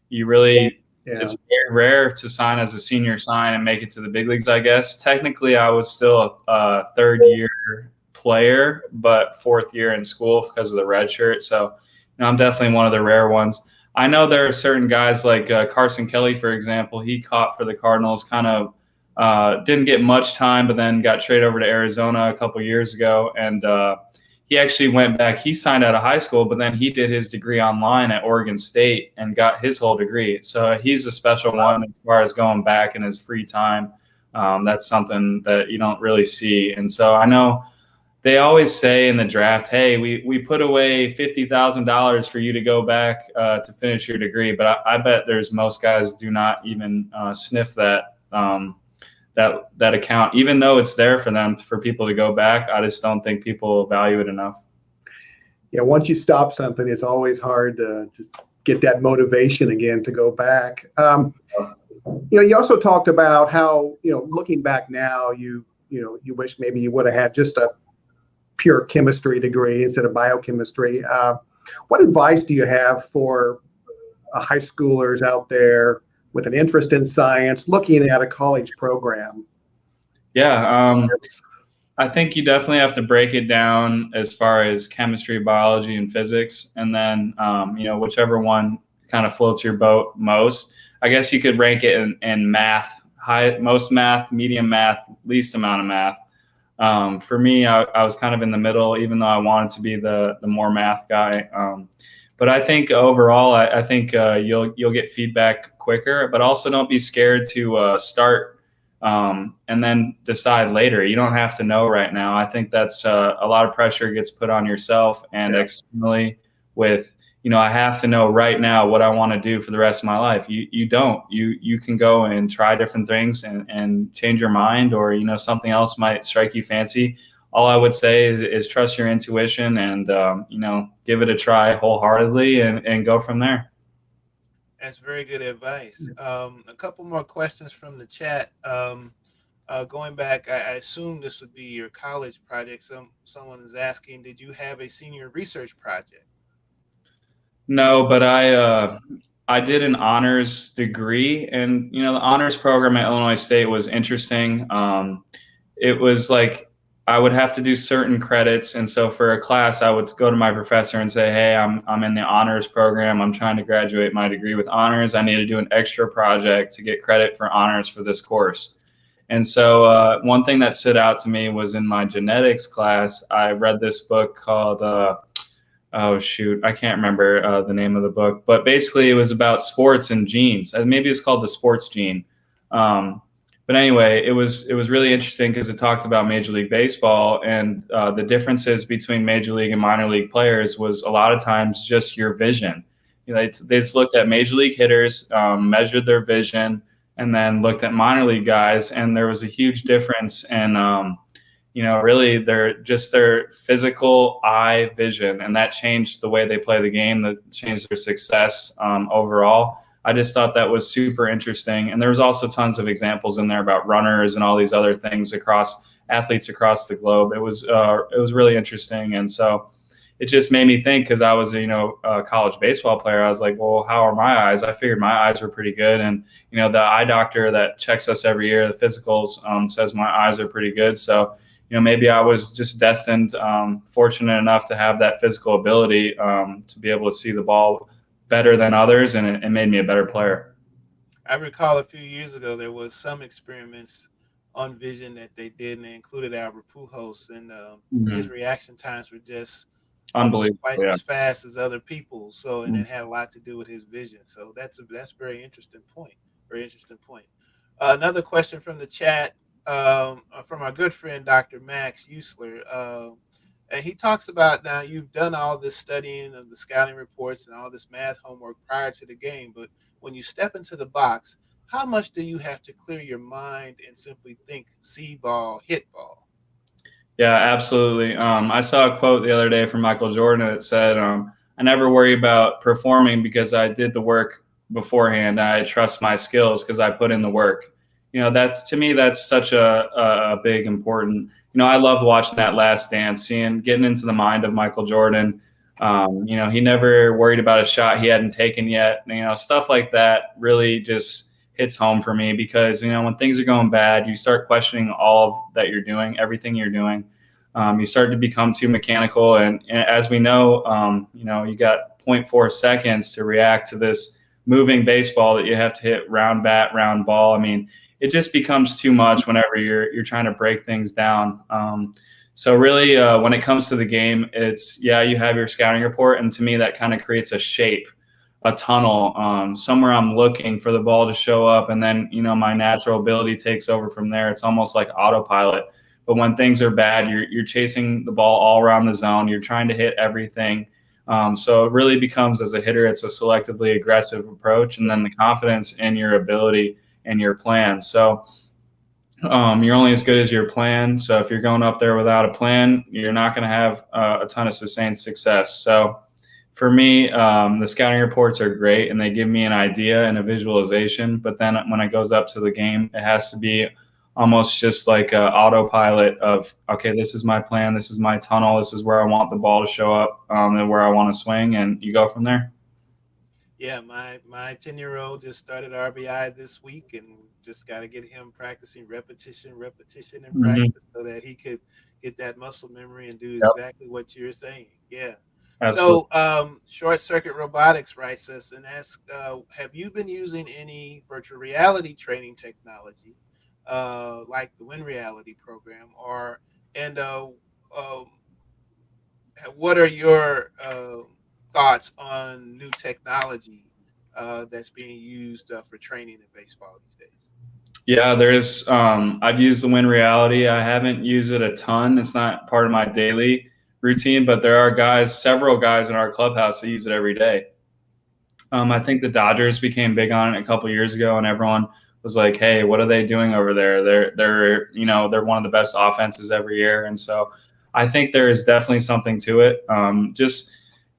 It's very rare to sign as a senior sign and make it to the big leagues, I guess. Technically, I was still a 3rd-year player, but 4th year in school because of the red shirt. So, I'm definitely one of the rare ones. I know there are certain guys like Carson Kelly, for example. He caught for the Cardinals, kind of didn't get much time, but then got traded over to Arizona a couple years ago. And he actually went back. He signed out of high school, but then he did his degree online at Oregon State and got his whole degree. So he's a special one as far as going back in his free time. That's something that you don't really see. And so I know they always say in the draft, hey, we put away $50,000 for you to go back to finish your degree. But I bet there's most guys do not even sniff that account, even though it's there for them, for people to go back. I just don't think people value it enough. Yeah, once you stop something, it's always hard to just get that motivation again to go back. You also talked about how, looking back now, you wish maybe you would have had just a pure chemistry degree instead of biochemistry. What advice do you have for high schoolers out there with an interest in science looking at a college program? Yeah, I think you definitely have to break it down as far as chemistry, biology, and physics, and then whichever one kind of floats your boat most. I guess you could rank it in math: most math, medium math, least amount of math. For me, I was kind of in the middle, even though I wanted to be the more math guy. But I think overall, I think you'll get feedback quicker. But also, don't be scared to start. And then decide later. You don't have to know right now. I think that's a lot of pressure gets put on yourself and externally with, I have to know right now what I want to do for the rest of my life. You don't. You can go and try different things and change your mind, or, something else might strike you fancy. All I would say is trust your intuition and, give it a try wholeheartedly and go from there. That's very good advice. A couple more questions from the chat. Going back, I assume this would be your college project. Someone is asking, did you have a senior research project? No, but I did an honors degree, and the honors program at Illinois State was interesting. It was like I would have to do certain credits, and so for a class, I would go to my professor and say, "Hey, I'm in the honors program. I'm trying to graduate my degree with honors. I need to do an extra project to get credit for honors for this course." And so one thing that stood out to me was in my genetics class, I read this book called oh shoot, I can't remember the name of the book, but basically it was about sports and genes. Maybe it's called The Sports Gene. But anyway, it was really interesting because it talked about Major League Baseball, and the differences between Major League and minor league players was a lot of times just your vision. They just looked at Major League hitters, measured their vision, and then looked at minor league guys, and there was a huge difference in really their physical eye vision, and that changed the way they play the game, that changed their success overall. I just thought that was super interesting. And there was also tons of examples in there about runners and all these other things athletes across the globe. It was really interesting. And so it just made me think, because I was a college baseball player. I was like, well, how are my eyes? I figured my eyes were pretty good. And, the eye doctor that checks us every year, the physicals, says my eyes are pretty good. So, maybe I was just destined, fortunate enough to have that physical ability to be able to see the ball better than others, and it made me a better player. I recall a few years ago there was some experiments on vision that they did, and they included Albert Pujols, and his reaction times were just unbelievable, twice as fast as other people. So, and it had a lot to do with his vision. So that's a very interesting point. Very interesting point. Another question from the chat from our good friend Dr. Max Usler. And he talks about, now you've done all this studying of the scouting reports and all this math homework prior to the game, but when you step into the box, how much do you have to clear your mind and simply think see ball, hit ball? Yeah, absolutely. I saw a quote the other day from Michael Jordan that said, I never worry about performing because I did the work beforehand. I trust my skills because I put in the work. That's, to me, that's such a big, important. I loved watching that Last Dance, getting into the mind of Michael Jordan. He never worried about a shot he hadn't taken yet. Stuff like that really just hits home for me, because, when things are going bad, you start questioning all of that you're doing, everything you're doing. You start to become too mechanical. And as we know, you got 0.4 seconds to react to this moving baseball that you have to hit round bat, round ball. I mean, it just becomes too much whenever you're trying to break things down. So really, when it comes to the game, it's, you have your scouting report, and to me, that kind of creates a shape, a tunnel, somewhere I'm looking for the ball to show up, and then, my natural ability takes over from there. It's almost like autopilot. But when things are bad, you're chasing the ball all around the zone. You're trying to hit everything. So it really becomes, as a hitter, it's a selectively aggressive approach, and then the confidence in your ability and your plan. So You're only as good as your plan. So if you're going up there without a plan, you're not going to have a ton of sustained success. So for me, the scouting reports are great and they give me an idea and a visualization. But then when it goes up to the game, it has to be almost just like an autopilot of, okay, this is my plan. This is my tunnel. This is where I want the ball to show up and where I want to swing. And you go from there. Yeah, my 10-year-old just started RBI this week, and just got to get him practicing repetition, and practice so that he could get that muscle memory and do exactly what you're saying. Yeah. Absolutely. So, Short Circuit Robotics writes us and asks, have you been using any virtual reality training technology, like the Win Reality program, what are your thoughts on new technology that's being used for training in baseball these days? Yeah, there's I've used the Win Reality. I haven't used it a ton. It's not part of my daily routine, but there are several guys in our clubhouse that use it every day. I think the Dodgers became big on it a couple years ago, and everyone was like, "Hey, what are they doing over there? They're one of the best offenses every year." And so I think there is definitely something to it. Just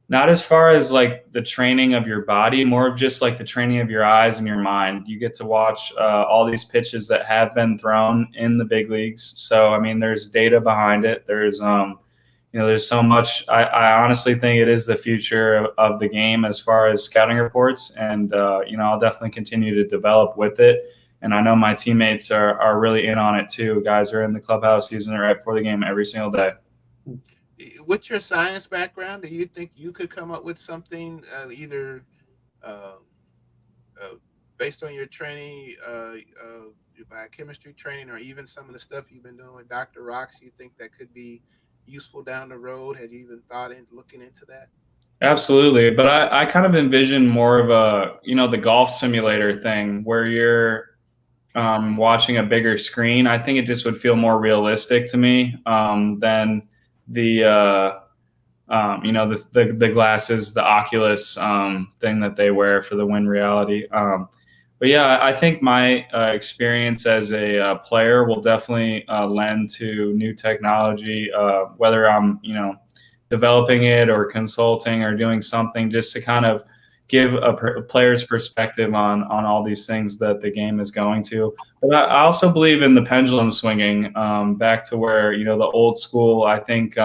not as far as like the training of your body, more of just like the training of your eyes and your mind. You get to watch all these pitches that have been thrown in the big leagues. So, I mean, there's data behind it. There's there's so much. I honestly think it is the future of the game as far as scouting reports. And, I'll definitely continue to develop with it. And I know my teammates are really in on it too. Guys are in the clubhouse using it right before the game every single day. With your science background, do you think you could come up with something either uh, based on your training, your biochemistry training, or even some of the stuff you've been doing with Dr. Rocks? You think that could be useful down the road? Had you even thought in looking into that? Absolutely. But I kind of envision more of the golf simulator thing where you're watching a bigger screen. I think it just would feel more realistic to me than the the glasses, the Oculus thing that they wear for the Win Reality. But yeah, I think my experience as a player will definitely lend to new technology, whether I'm developing it or consulting or doing something just to kind of give a player's perspective on all these things that the game is going to. But I also believe in the pendulum swinging back to where the old school. I think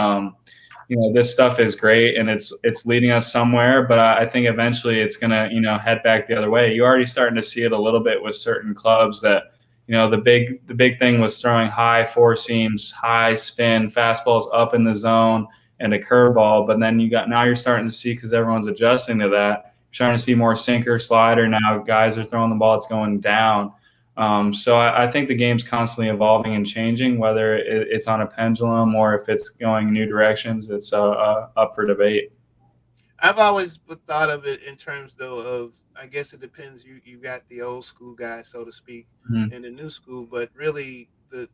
this stuff is great and it's leading us somewhere, but I think eventually it's gonna head back the other way. You're already starting to see it a little bit with certain clubs that the big thing was throwing high four seams, high spin fastballs up in the zone and a curveball, but then now you're starting to see, because everyone's adjusting to that, you're starting to see more sinker, slider. Now guys are throwing the ball, it's going down. So I think the game's constantly evolving and changing, whether it's on a pendulum or if it's going new directions. It's up for debate. I've always thought of it in terms, though, of, I guess it depends. You got the old school guys, so to speak, and the new school, but really the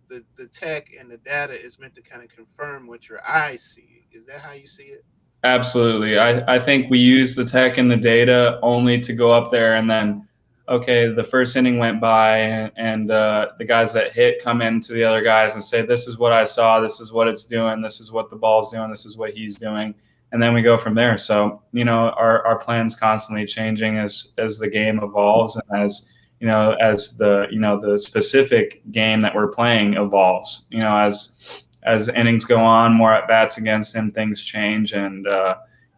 tech and the data is meant to kind of confirm what your eyes see. Is that how you see it? Absolutely. I think we use the tech and the data only to go up there and then, okay, the first inning went by and the guys that hit come in to the other guys and say, this is what I saw, this is what it's doing, this is what the ball's doing, this is what he's doing. And then we go from there. So, our plan's constantly changing as the game evolves and as the specific game that we're playing evolves. As innings go on, more at bats against him, things change, and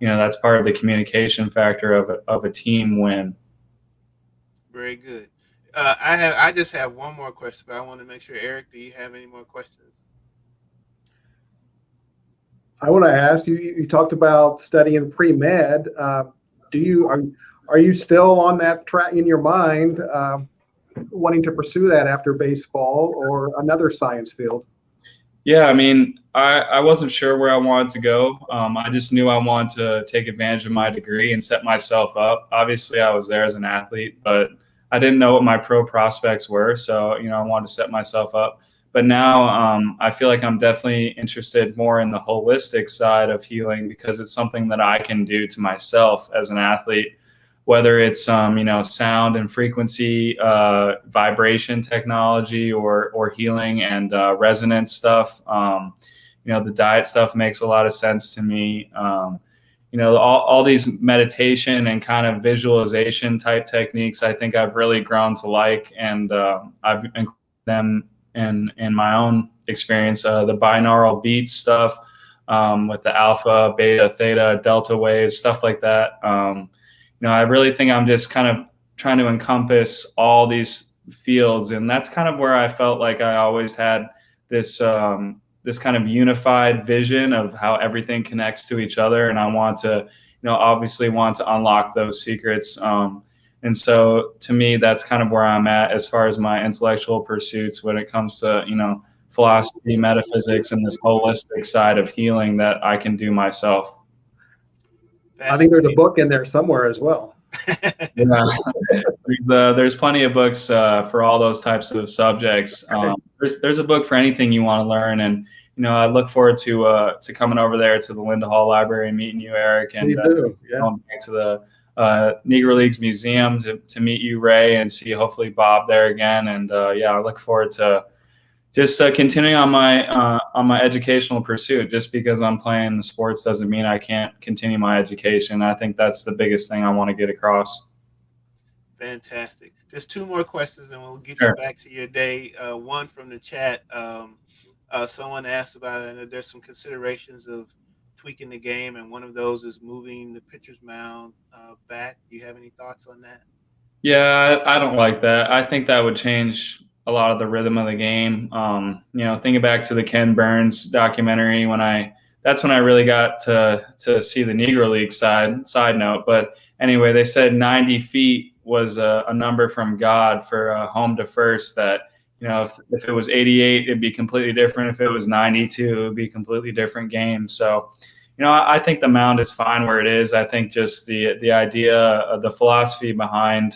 that's part of the communication factor of a team win. Very good. I just have one more question, but I want to make sure, Eric, do you have any more questions? I want to ask you. You talked about studying pre-med. Are you still on that track in your mind, wanting to pursue that after baseball or another science field? Yeah, I mean, I wasn't sure where I wanted to go. I just knew I wanted to take advantage of my degree and set myself up. Obviously, I was there as an athlete, but I didn't know what my pro prospects were. So, I wanted to set myself up. But now I feel like I'm definitely interested more in the holistic side of healing because it's something that I can do to myself as an athlete. whether it's sound and frequency, vibration technology, or healing and resonance stuff. The diet stuff makes a lot of sense to me. All these meditation and kind of visualization type techniques, I think I've really grown to like, and I've included them in my own experience. The binaural beats stuff, with the alpha, beta, theta, delta waves, stuff like that. I really think I'm just kind of trying to encompass all these fields, and that's kind of where I felt like I always had this this kind of unified vision of how everything connects to each other, and I want to, obviously want to unlock those secrets. And so, to me, that's kind of where I'm at as far as my intellectual pursuits when it comes to, philosophy, metaphysics, and this holistic side of healing that I can do myself. I think there's a book in there somewhere as well. Yeah. There's plenty of books for all those types of subjects. There's a book for anything you want to learn, and I look forward to coming over there to the Linda Hall Library and meeting you, Eric, and going back to the Negro Leagues Museum to meet you, Ray, and see hopefully Bob there again. And I look forward to just continuing on my educational pursuit. Just because I'm playing the sports doesn't mean I can't continue my education. I think that's the biggest thing I want to get across. Fantastic. Just two more questions and we'll get you back to your day. One from the chat. Someone asked about it, and there's some considerations of tweaking the game, and one of those is moving the pitcher's mound back. Do you have any thoughts on that? Yeah, I don't like that. I think that would change a lot of the rhythm of the game. Thinking back to the Ken Burns documentary, that's when I really got to see the Negro League side note. But anyway, they said 90 feet was a number from God for home to first, that, if it was 88, it'd be completely different. If it was 92, it would be a completely different game. So, I think the mound is fine where it is. I think just the idea of the philosophy behind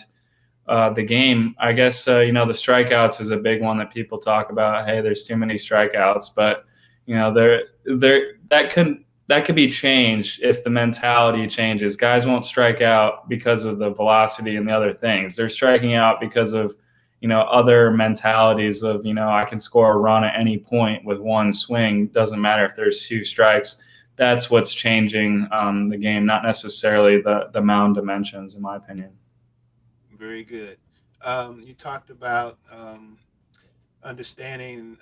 the game, I guess, the strikeouts is a big one that people talk about. Hey, there's too many strikeouts, but that could be changed if the mentality changes. Guys won't strike out because of the velocity and the other things. They're striking out because of other mentalities of, I can score a run at any point with one swing. Doesn't matter if there's two strikes. That's what's changing the game, not necessarily the mound dimensions, in my opinion. Very good. You talked about understanding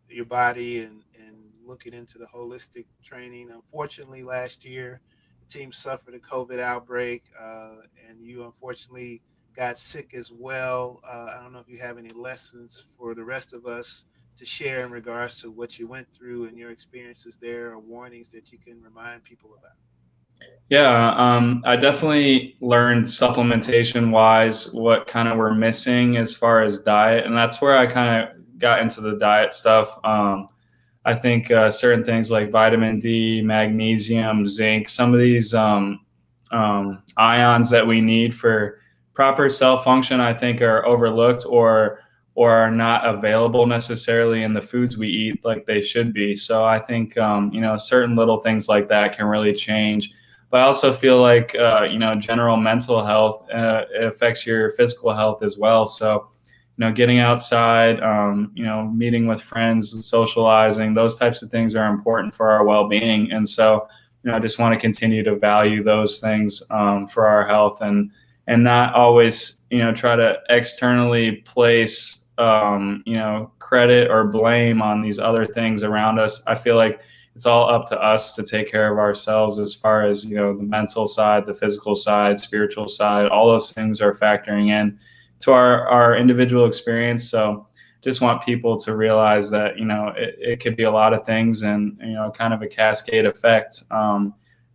your body and looking into the holistic training. Unfortunately, last year, the team suffered a COVID outbreak, and you unfortunately got sick as well. I don't know if you have any lessons for the rest of us to share in regards to what you went through and your experiences there, or warnings that you can remind people about. Yeah, I definitely learned supplementation wise what kind of we're missing as far as diet, and that's where I kind of got into the diet stuff. I think certain things like vitamin D, magnesium, zinc, some of these ions that we need for proper cell function, I think, are overlooked or are not available necessarily in the foods we eat like they should be. So I think certain little things like that can really change. But I also feel like general mental health it affects your physical health as well. So getting outside, meeting with friends, socializing, those types of things are important for our well-being. And so, I just want to continue to value those things for our health, and not always, try to externally place, credit or blame on these other things around us. I feel like it's all up to us to take care of ourselves as far as, the mental side, the physical side, spiritual side. All those things are factoring in to our individual experience. So just want people to realize that, it could be a lot of things, and, kind of a cascade effect.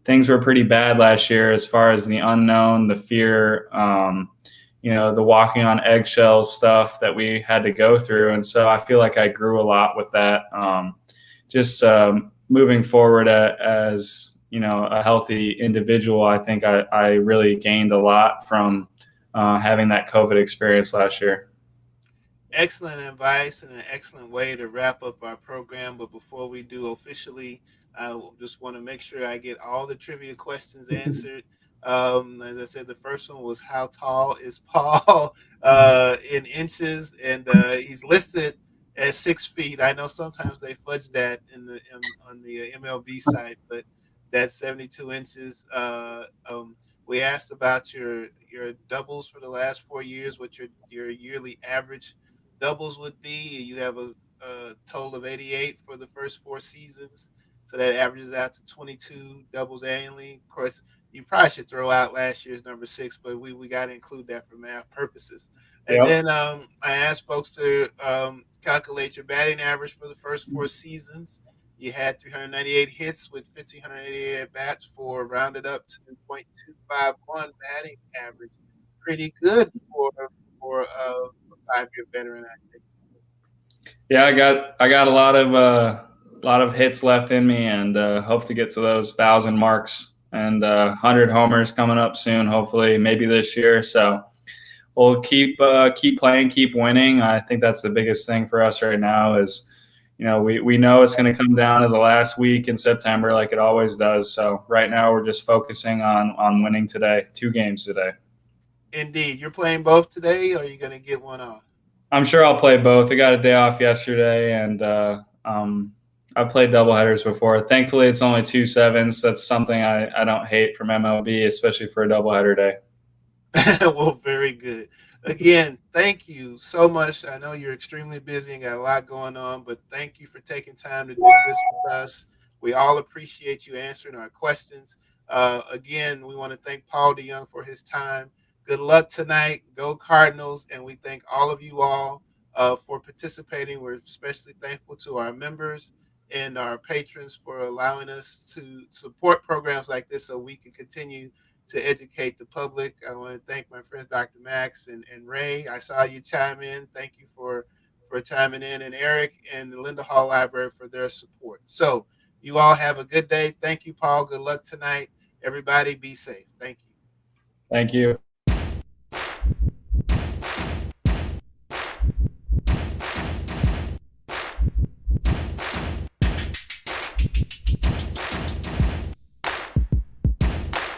Things were pretty bad last year as far as the unknown, the fear, the walking on eggshells stuff that we had to go through. And so I feel like I grew a lot with that. Moving forward as, a healthy individual, I think I really gained a lot from having that COVID experience last year. Excellent advice and an excellent way to wrap up our program. But before we do officially, I just want to make sure I get all the trivia questions answered. As I said, the first one was how tall is Paul in inches, and he's listed at 6 feet. I know sometimes they fudge that on the MLB site, but that's 72 inches. We asked about your doubles for the last 4 years, what your yearly average doubles would be. You have a total of 88 for the first 4 seasons, so that averages out to 22 doubles annually. Of course, you probably should throw out last year's number 6, but we got to include that for math purposes. And Yep. then I asked folks to calculate your batting average for the first 4 seasons. You had 398 hits with 1,588 at bats for rounded up to .251 batting average. Pretty good for a 5-year veteran, I think. Yeah, I got a lot of hits left in me, and hope to get to those 1,000 marks and 100 homers coming up soon. Hopefully, maybe this year. So we'll keep playing, keep winning. I think that's the biggest thing for us right now. Is we know it's going to come down to the last week in September, like it always does. So right now we're just focusing on winning today. 2 games today. Indeed, you're playing both today, or are you going to get one off? I'm sure I'll play both. I got a day off yesterday, and I've played doubleheaders before. Thankfully, it's only 2 sevens. That's something I don't hate from MLB, especially for a doubleheader day. Well, very good. Again, thank you so much. I know you're extremely busy and got a lot going on, but thank you for taking time to do this with us. We all appreciate you answering our questions. Again, we want to thank Paul DeJONG for his time. Good luck tonight. Go Cardinals. And we thank all of you all for participating. We're especially thankful to our members and our patrons for allowing us to support programs like this so we can continue to educate the public. I want to thank my friends Dr. Max and Ray. I saw you chime in. Thank you for chiming in, and Eric and the Linda Hall Library for their support. So you all have a good day. Thank you, Paul. Good luck tonight. Everybody be safe. Thank you. Thank you.